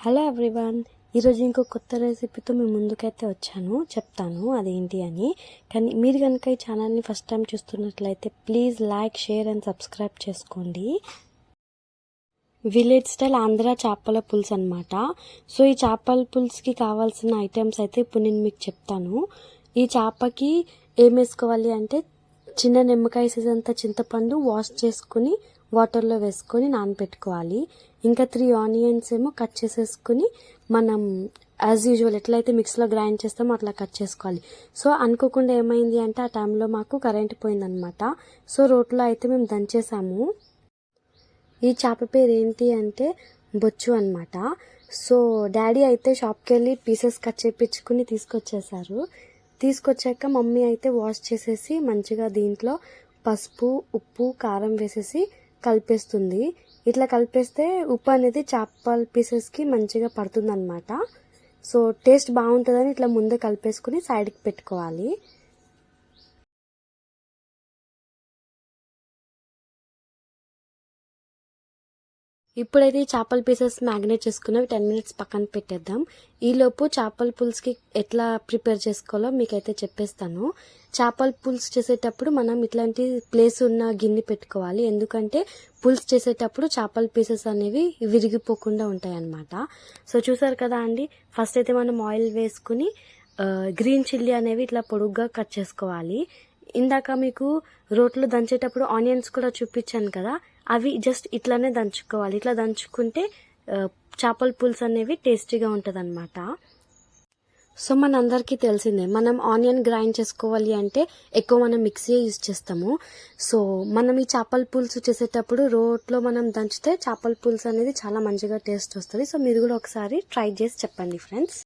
Hello everyone, ఈరోజు ఇంకో కొత్త రెసిపీతో మీ ముందుకైతే వచ్చాను. చెప్తాను అదేంటి అని. కానీ మీరు కనుక ఈ ఛానల్ని ఫస్ట్ టైం చూస్తున్నట్లయితే please like, share and subscribe చేసుకోండి. విలేజ్ స్టైల్ ఆంధ్ర చేపల పులుసు అనమాట. సో ఈ చేపల పులుసుకి కావాల్సిన ఐటమ్స్ అయితే ఇప్పుడు నేను మీకు చెప్తాను. ఈ చేపకి ఏం వేసుకోవాలి అంటే చిన్న నిమ్మకాయ సైజ్ అంత చింతపండు వాష్ చేసుకుని వాటర్లో వేసుకొని నానబెట్టుకోవాలి. ఇంకా 3 ఆనియన్స్ ఏమో కట్ చేసేసుకుని మనం యాజ్ యూజువల్ ఎట్లయితే మిక్సీలో గ్రైండ్ చేస్తామో అట్లా కట్ చేసుకోవాలి. సో అనుకోకుండా ఏమైంది అంటే ఆ టైంలో మాకు కరెంట్ పోయిందనమాట. సో రోట్లో అయితే మేము దంచేసాము. ఈ చేప పేరు ఏంటి అంటే బొచ్చు అనమాట. సో డాడీ అయితే షాప్కి వెళ్ళి పీసెస్ కట్ చేయించుకుని తీసుకొచ్చేసారు. తీసుకొచ్చాక మమ్మీ అయితే వాష్ చేసేసి మంచిగా దీంట్లో పసుపు, ఉప్పు, కారం వేసేసి కలిపేస్తుంది. ఇట్లా కలిపేస్తే ఉప్పు అనేది చేపల పీసెస్కి మంచిగా పడుతుంది అనమాట. సో టేస్ట్ బాగుంటుందని ఇట్లా ముందే కలిపేసుకుని సైడ్కి పెట్టుకోవాలి. ఇప్పుడైతే చేపల పీసెస్ మ్యాగ్నేట్ చేసుకున్నవి 10 మినిట్స్ పక్కన పెట్టేద్దాం. ఈలోపు చేపల పులుసుకి ఎట్లా ప్రిపేర్ చేసుకోవాలో మీకైతే చెప్పేస్తాను. చేపల పులుసు చేసేటప్పుడు మనం ఇట్లాంటి ప్లేస్ ఉన్న గిన్నె పెట్టుకోవాలి. ఎందుకంటే పులుసు చేసేటప్పుడు చేపల పీసెస్ అనేవి విరిగిపోకుండా ఉంటాయి అన్నమాట. సో చూసారు కదా అండి, ఫస్ట్ అయితే మనం ఆయిల్ వేసుకుని గ్రీన్ చిల్లీ అనేవి ఇట్లా పొడుగ్గా కట్ చేసుకోవాలి. ఇందాక మీకు రోట్లో దంచేటప్పుడు ఆనియన్స్ కూడా చూపించాను కదా, అవి జస్ట్ ఇట్లానే దంచుకోవాలి. ఇట్లా దంచుకుంటే చేపల పులుసు అనేవి టేస్టీగా ఉంటుంది అనమాట. సో మనందరికీ తెలిసిందే, మనం ఆనియన్ గ్రైండ్ చేసుకోవాలి అంటే ఎక్కువ మనం మిక్సీ యూజ్ చేస్తాము. సో మనం ఈ చేపల పులుసు చేసేటప్పుడు రోట్లో మనం దంచితే చేపల పులుసు అనేది చాలా మంచిగా టేస్ట్ వస్తుంది. సో మీరు కూడా ఒకసారి ట్రై చేసి చెప్పండి ఫ్రెండ్స్.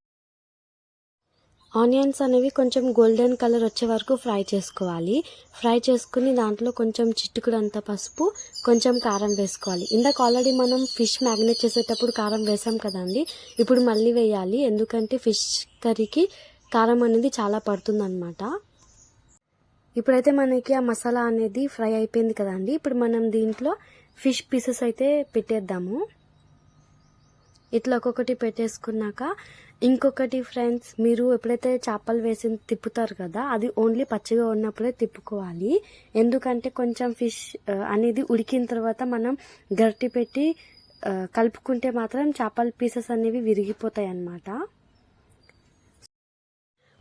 ఆనియన్స్ అనేవి కొంచెం గోల్డెన్ కలర్ వచ్చే వరకు ఫ్రై చేసుకోవాలి. ఫ్రై చేసుకుని దాంట్లో కొంచెం చిట్టుకుడంత పసుపు, కొంచెం కారం వేసుకోవాలి. ఇందాక ఆల్రెడీ మనం ఫిష్ మ్యాగ్నేట్ చేసేటప్పుడు కారం వేసాం కదండి, ఇప్పుడు మళ్ళీ వేయాలి. ఎందుకంటే ఫిష్ కర్రీకి కారం అనేది చాలా పడుతుందన్నమాట. ఇప్పుడైతే మనకి ఆ మసాలా అనేది ఫ్రై అయిపోయింది కదండి. ఇప్పుడు మనం దీంట్లో ఫిష్ పీసెస్ అయితే పెట్టేద్దాము. ఇట్లా ఒక్కొక్కటి పెట్టేసుకున్నాక ఇంకొకటి ఫ్రెండ్స్, మీరు ఎప్పుడైతే చేపలు వేసి తిప్పుతారు కదా, అది ఓన్లీ పచ్చిగా ఉన్నప్పుడే తిప్పుకోవాలి. ఎందుకంటే కొంచెం ఫిష్ అనేది ఉడికిన తర్వాత మనం గరిటె పెట్టి కలుపుకుంటే మాత్రం చేపల పీసెస్ అనేవి విరిగిపోతాయి అన్నమాట.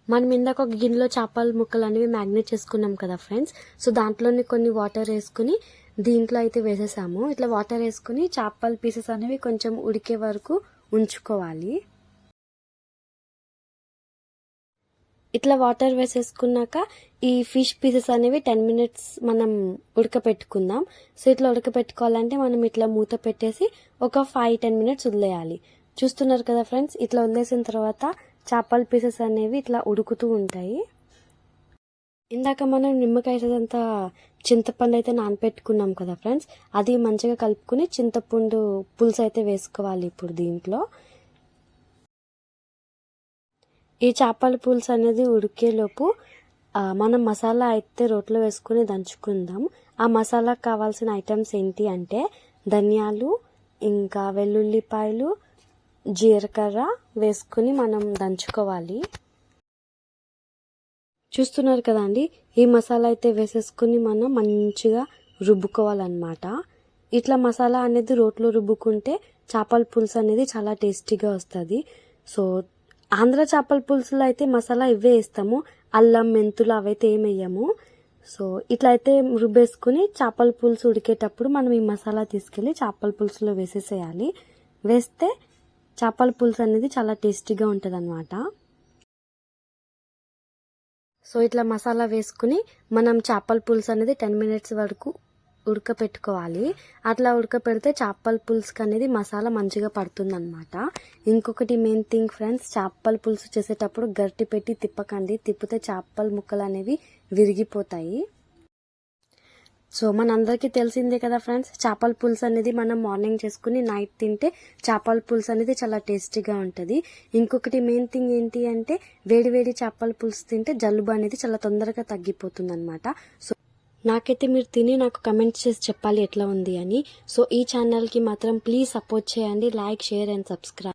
మనం ఇందాక ఒక గిన్నెలో చేపల ముక్కలు అనేవి మ్యాగ్నేట్ చేసుకున్నాం కదా ఫ్రెండ్స్. సో దాంట్లోనే కొన్ని వాటర్ వేసుకుని దీంట్లో అయితే వేసేసాము. ఇట్లా వాటర్ వేసుకుని చేపల పీసెస్ అనేవి కొంచెం ఉడికే వరకు ఉంచుకోవాలి. ఇట్లా వాటర్ వేసేసుకున్నాక ఈ ఫిష్ పీసెస్ అనేవి 10 మినిట్స్ మనం ఉడకపెట్టుకుందాం. సో ఇట్లా ఉడకపెట్టుకోవాలంటే మనం ఇట్లా మూత పెట్టేసి ఒక 5-10 మినిట్స్ వదిలేయాలి. చూస్తున్నారు కదా ఫ్రెండ్స్, ఇట్లా వదిలేసిన తర్వాత చేపల పీసెస్ అనేవి ఇట్లా ఉడుకుతూ ఉంటాయి. ఇందాక మనం నిమ్మకాయ అంతా చింతపండు అయితే నానపెట్టుకున్నాం కదా ఫ్రెండ్స్, అది మంచిగా కలుపుకుని చింతపండు పులుసు అయితే వేసుకోవాలి. ఇప్పుడు దీంట్లో ఈ చేపల పులుసు అనేది ఉడికేలోపు మనం మసాలా అయితే రోట్లో వేసుకుని దంచుకుందాం. ఆ మసాలాకు కావాల్సిన ఐటమ్స్ ఏంటి అంటే ధనియాలు, ఇంకా వెల్లుల్లిపాయలు, జీలకర్ర వేసుకుని మనం దంచుకోవాలి. చూస్తున్నారు కదండి, ఈ మసాలా అయితే వేసేసుకుని మనం మంచిగా రుబ్బుకోవాలన్నమాట. ఇట్లా మసాలా అనేది రోట్లో రుబ్బుకుంటే చేపల పులుసు అనేది చాలా టేస్టీగా వస్తుంది. సో ఆంధ్ర చేపల పులుసులో అయితే మసాలా ఇవే వేస్తాము, అల్లం, మెంతులు అవైతే ఏం వేయము. సో ఇట్లా అయితే రుబ్బేసుకుని చేపల పులుసు ఉడికేటప్పుడు మనం ఈ మసాలా తీసుకెళ్ళి చేపల పులుసులో వేసేసేయాలి. వేస్తే చేపల పులుసు అనేది చాలా టేస్టీగా ఉంటుంది అన్నమాట. సో ఇట్లా మసాలా వేసుకుని మనం చేపల పులుసు అనేది 10 మినిట్స్ వరకు ఉడకపెట్టుకోవాలి. అట్లా ఉడకపెడితే చేపల పులుసుకి అనేది మసాలా మంచిగా పడుతుంది అనమాట. ఇంకొకటి మెయిన్ థింగ్ ఫ్రెండ్స్, చేపల పులుసు చేసేటప్పుడు గరిటె పెట్టి తిప్పకండి. తిప్పితే చేపల ముక్కలు అనేవి విరిగిపోతాయి. సో మనందరికీ తెలిసిందే కదా ఫ్రెండ్స్, చేపల పులుసు అనేది మనం మార్నింగ్ చేసుకుని నైట్ తింటే చేపల పులుసు అనేది చాలా టేస్టీగా ఉంటుంది. ఇంకొకటి మెయిన్ థింగ్ ఏంటి అంటే వేడి చేపల పులుసు తింటే జలుబు అనేది చాలా తొందరగా తగ్గిపోతుంది అనమాట. సో నాకైతే మీరు తిని నాకు కమెంట్ చేసి చెప్పాలి ఎట్లా ఉంది అని. సో ఈ ఛానల్కి మాత్రం ప్లీజ్ సపోర్ట్ చేయండి. Like, share and subscribe.